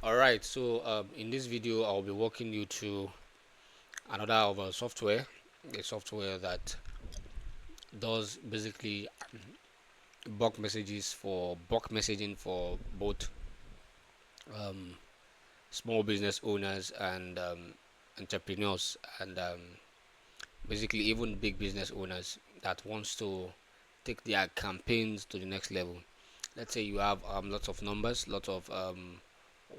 Alright, so in this video I'll be walking you through another of a software, a software that does basically bulk messaging for both um, small business owners and entrepreneurs and basically even big business owners that wants to take their campaigns to the next level. Let's say you have lots of numbers, lots of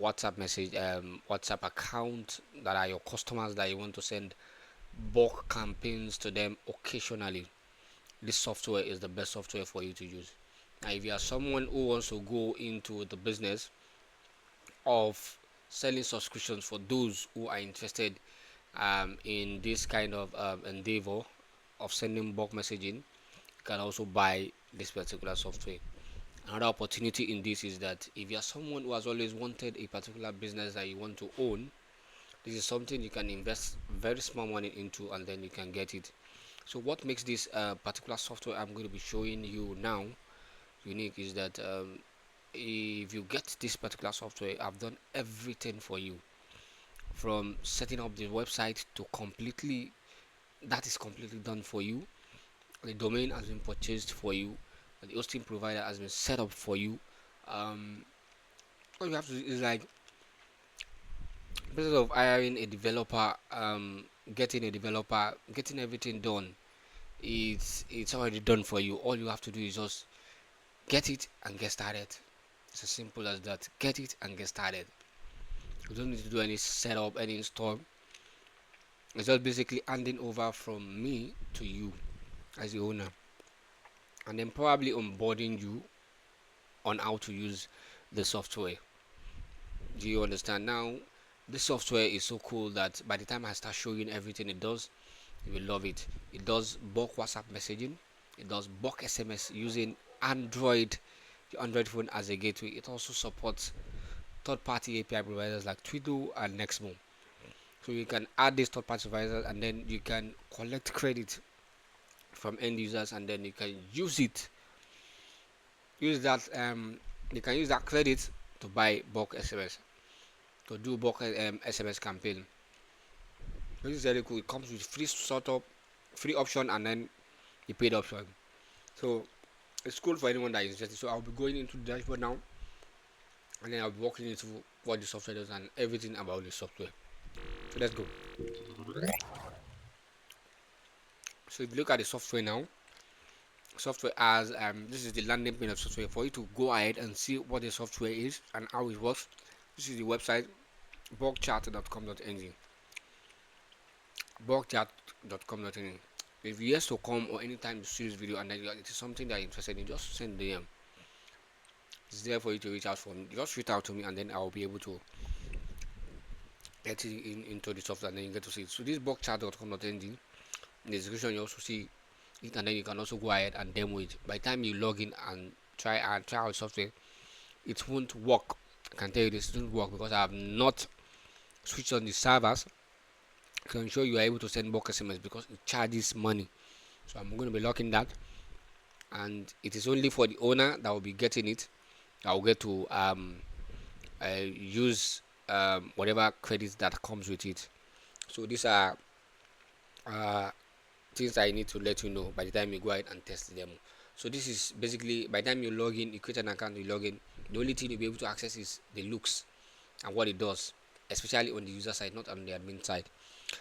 WhatsApp account that are your customers that you want to send bulk campaigns to them occasionally. This software is the best software for you to use. Now, if you are someone who wants to go into the business of selling subscriptions for those who are interested in this kind of endeavor of sending bulk messaging, you can also buy this particular software. Another opportunity in this is that if you are someone who has always wanted a particular business that you want to own, this is something you can invest very small money into and then you can get it. So what makes this particular software I'm going to be showing you now unique is that if you get this particular software, I've done everything for you, from setting up the website to completely, that is completely done for you. The domain has been purchased for you, the hosting provider has been set up for you. All you have to do is like, instead of hiring a developer, getting everything done, it's already done for you. All you have to do is just get it and get started. It's as simple as that. Get it and get started. You don't need to do any setup, any install. It's just basically handing over from me to you as the owner, and then probably onboarding you on how to use the software. Do you understand? Now, this software is so cool that by the time I start showing everything it does, you will love it. It does bulk WhatsApp messaging. It does bulk SMS using Android, the Android phone as a gateway. It also supports third-party API providers like Twiddle and Nextmo. So you can add these third-party providers and then you can collect credit from end users and then you can use it. Use that you can use that credit to buy bulk SMS, to do bulk SMS campaign. This is very cool. It comes with free startup, free option, and then the paid option. So it's cool for anyone that is interested. So I'll be going into the dashboard now, and then I'll be walking into what the software does and everything about the software. So let's go. So if you look at the software now, software as this is the landing page of software for you to go ahead and see what the software is and how it works. This is the website bulkchat.com.ng. bulkchat.com.ng. If you yes to come or anytime you see this video and then it is something that you're interested in, just send DM. It's there for you to reach out from. Just reach out to me and then I'll be able to get it into the software and then you get to see it. So this bulkchat.com.ng, in the description you also see it, and then you can also go ahead and demo it. By the time you log in and try out software, it won't work. I can tell you this, it won't work because I have not switched on the servers to ensure you are able to send bulk SMS because it charges money. So I'm going to be locking that, and it is only for the owner that will be getting it. I will get to use whatever credits that comes with it. So these are uh, things I need to let you know by the time you go ahead and test the demo. So this is basically, by the time you log in, you create an account, you log in, the only thing you'll be able to access is the looks and what it does, especially on the user side, not on the admin side.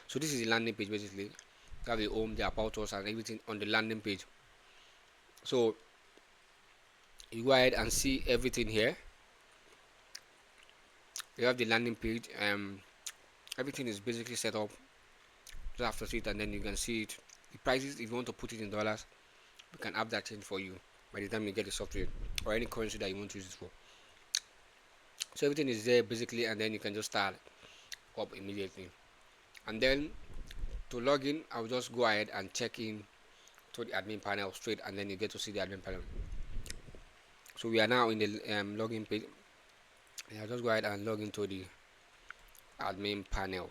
So this is the landing page basically. You have the home, the about us, and everything on the landing page. So you go ahead and see everything here. You have the landing page. Everything is basically set up. Just have to see it, and then you can see it. The prices, if you want to put it in dollars, we can have that change for you by the time you get the software or any currency that you want to use it for. So everything is there basically, and then you can just start up immediately. And then to log in, I'll just go ahead and check in to the admin panel straight, and then you get to see the admin panel. So we are now in the login page. I'll just go ahead and log into the admin panel.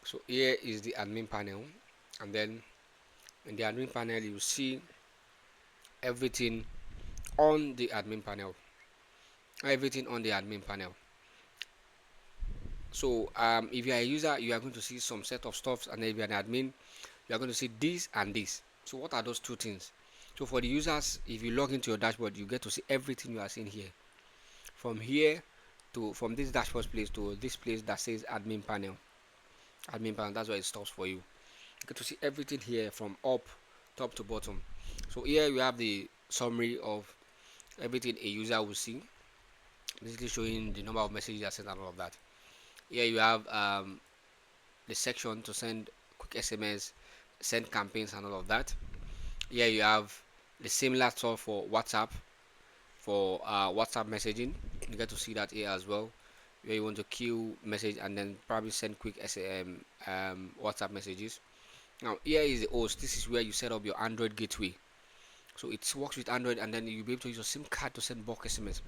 So here is the admin panel, and then in the admin panel you see everything on the admin panel. Everything on the admin panel. So if you are a user, you are going to see some set of stuff, and then if you are an admin, you are going to see this and this. So what are those two things? So for the users, if you log into your dashboard, you get to see everything you are seeing here. From here to from this dashboard place to this place that says admin panel. Admin panel, that's where it stops for you. You get to see everything here from up, top to bottom. So here you have the summary of everything a user will see, basically showing the number of messages that sent and all of that. Here you have the section to send quick SMS, send campaigns and all of that. Here you have the similar stuff for WhatsApp, for WhatsApp messaging. You get to see that here as well, where you want to queue message and then probably send quick WhatsApp messages. Now here is the host. This is where you set up your Android gateway. So it works with Android, and then you'll be able to use your SIM card to send bulk SMS.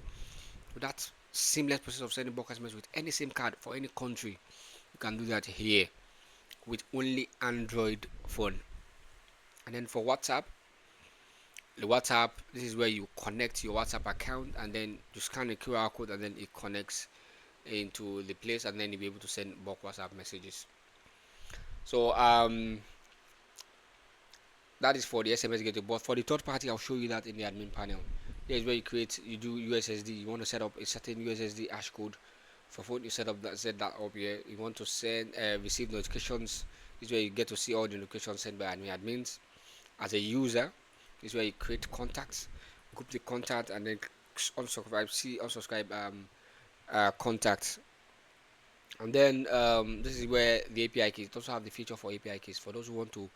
So that seamless process of sending bulk SMS with any SIM card for any country, you can do that here with only Android phone. And then for WhatsApp, the WhatsApp, this is where you connect your WhatsApp account, and then you scan the QR code, and then it connects into the place, and then you'll be able to send bulk WhatsApp messages. So that is for the SMS gateway. But for the third party, I'll show you that in the admin panel. Here is where you do USSD. You want to set up a certain USSD hash code for phone. You set that up here. You want to send receive notifications. This is where you get to see all the notifications sent by admins. As a user, this is where you create contacts, group the contact, and then unsubscribe contacts. And then this is where the API keys. It also have the feature for API keys for those who want to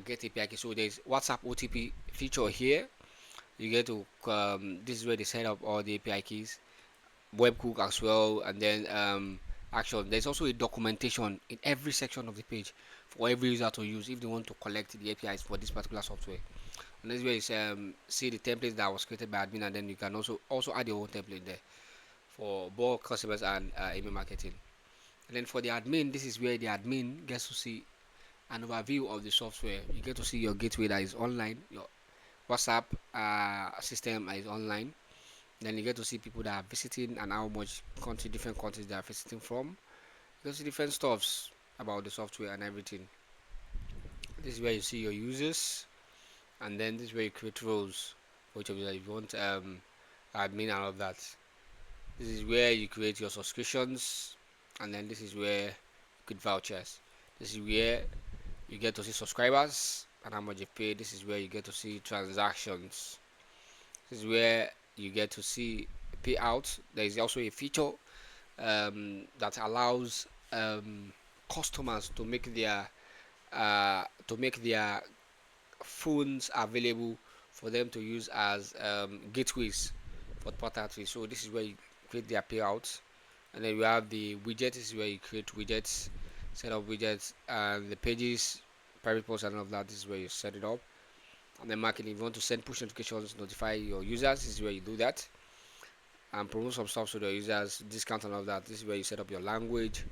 get API keys. So there's WhatsApp OTP feature here. You get to this is where they set up all the API keys, webhook as well, and then action. There's also a documentation in every section of the page for every user to use if they want to collect the APIs for this particular software. And this is where you see the template that was created by admin, and then you can also add your own template there for both customers and email marketing. And then for the admin, this is where the admin gets to see an overview of the software. You get to see your gateway that is online, your WhatsApp system is online. Then you get to see people that are visiting and how much different countries they are visiting from. You get to see different stuffs about the software and everything. This is where you see your users, and then this is where you create roles for each of you. If you want admin and all of that, this is where you create your subscriptions, and then this is where you get vouchers. This is where you get to see subscribers and how much you pay. This is where you get to see transactions. This is where you get to see payouts. There is also a feature that allows customers to make their phones available for them to use as gateways for portals. So this is where you create their payouts, and then we have the widgets. This is where you create widgets, set up widgets, and the pages, private posts, and all of that. This is where you set it up. And then marketing, if you want to send push notifications, notify your users, this is where you do that. And promote some stuff to the users, discount and all that. This is where you set up your language.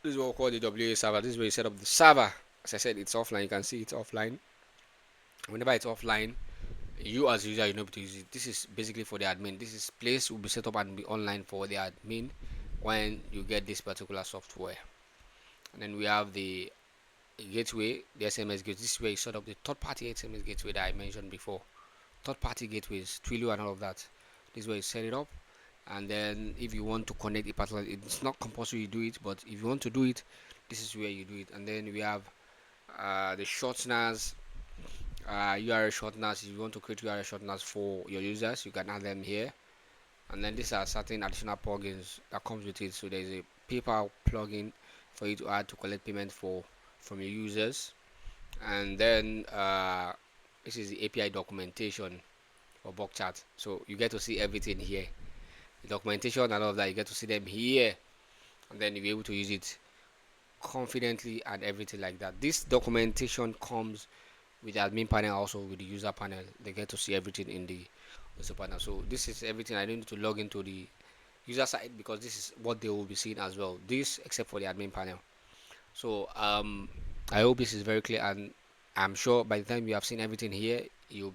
This is what we call the WA server. This is where you set up the server. As I said, it's offline. You can see it's offline. Whenever it's offline, you as a user, you know to use it. This is basically for the admin. This place will be set up and be online for the admin when you get this particular software. And then we have the gateway, the SMS gateway. This is where you set up the third-party SMS gateway that I mentioned before. Third-party gateways, Twilio and all of that. This is where you set it up. And then if you want to connect a particular, it's not compulsory you do it, but if you want to do it, this is where you do it. And then we have the shorteners, URL shorteners. If you want to create URL shorteners for your users, you can add them here. And then these are certain additional plugins that comes with it. So there's a PayPal plugin for you to add to collect payment from your users. And then this is the API documentation for bulk chat. So you get to see everything here, the documentation and all of that. You get to see them here, and then you'll be able to use it confidently and everything like that. This documentation comes with the admin panel, also with the user panel. They get to see everything in the user panel. So this is everything. I don't need to log into the user side because this is what they will be seeing as well. This except for the admin panel. So I hope this is very clear, and I'm sure by the time you have seen everything here, you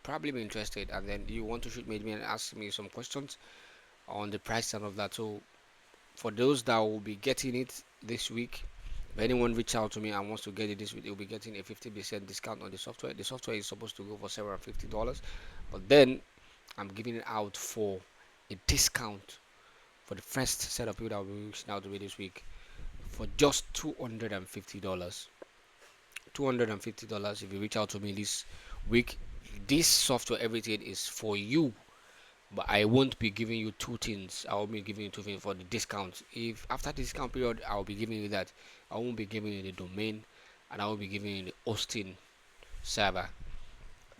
probably be interested, and then you want to shoot me and ask me some questions on the price and of that. So for those that will be getting it this week, if anyone reach out to me and wants to get it this week, they'll be getting a 50% discount on the software. The software is supposed to go for $750, but then I'm giving it out for a discount for the first set of people that will be reaching out to me this week for just $250. $250 if you reach out to me this week. This software, everything is for you, but I won't be giving you two things. I will be giving you two things for the discount. If after the discount period, I'll be giving you that. I won't be giving you the domain, and I will be giving you the hosting server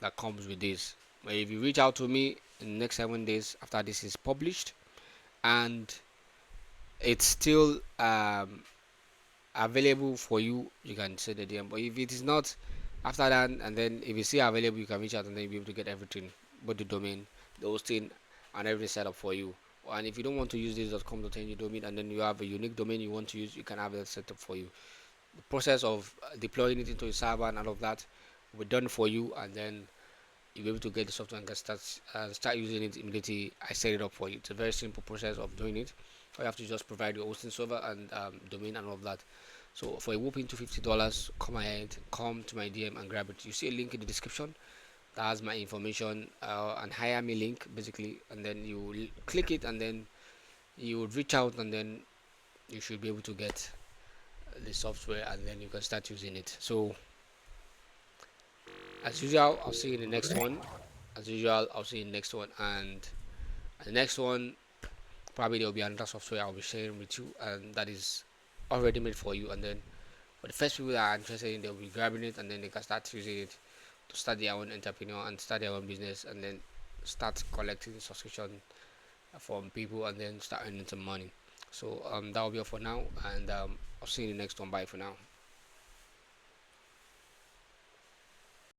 that comes with this. But if you reach out to me in the next 7 days after this is published, and it's still available for you, you can send a DM. But if it is not after that, and then if it's still available, you can reach out and then you'll be able to get everything, both the domain, the hosting, and everything set up for you. And if you don't want to use this .com.ng domain and then you have a unique domain you want to use, you can have that set up for you. The process of deploying it into a server and all of that will be done for you, and then you'll be able to get the software and start using it immediately. I set it up for you. It's a very simple process of doing it. All you have to just provide your hosting server and domain and all of that. So for a whooping $250, come ahead, come to my DM and grab it. You see a link in the description that has my information and hire me link basically, and then you click it, and then you would reach out, and then you should be able to get the software, and then you can start using it. So as usual, I'll see you in the next one. As usual, I'll see you in the next one, and the next one probably there will be another software I'll be sharing with you, and that is already made for you. And then for the first people that are interested in, they'll be grabbing it, and then they can start using it to start their own entrepreneur and start their own business, and then start collecting subscription from people, and then start earning some money. So that will be all for now, and I'll see you in the next one. Bye for now.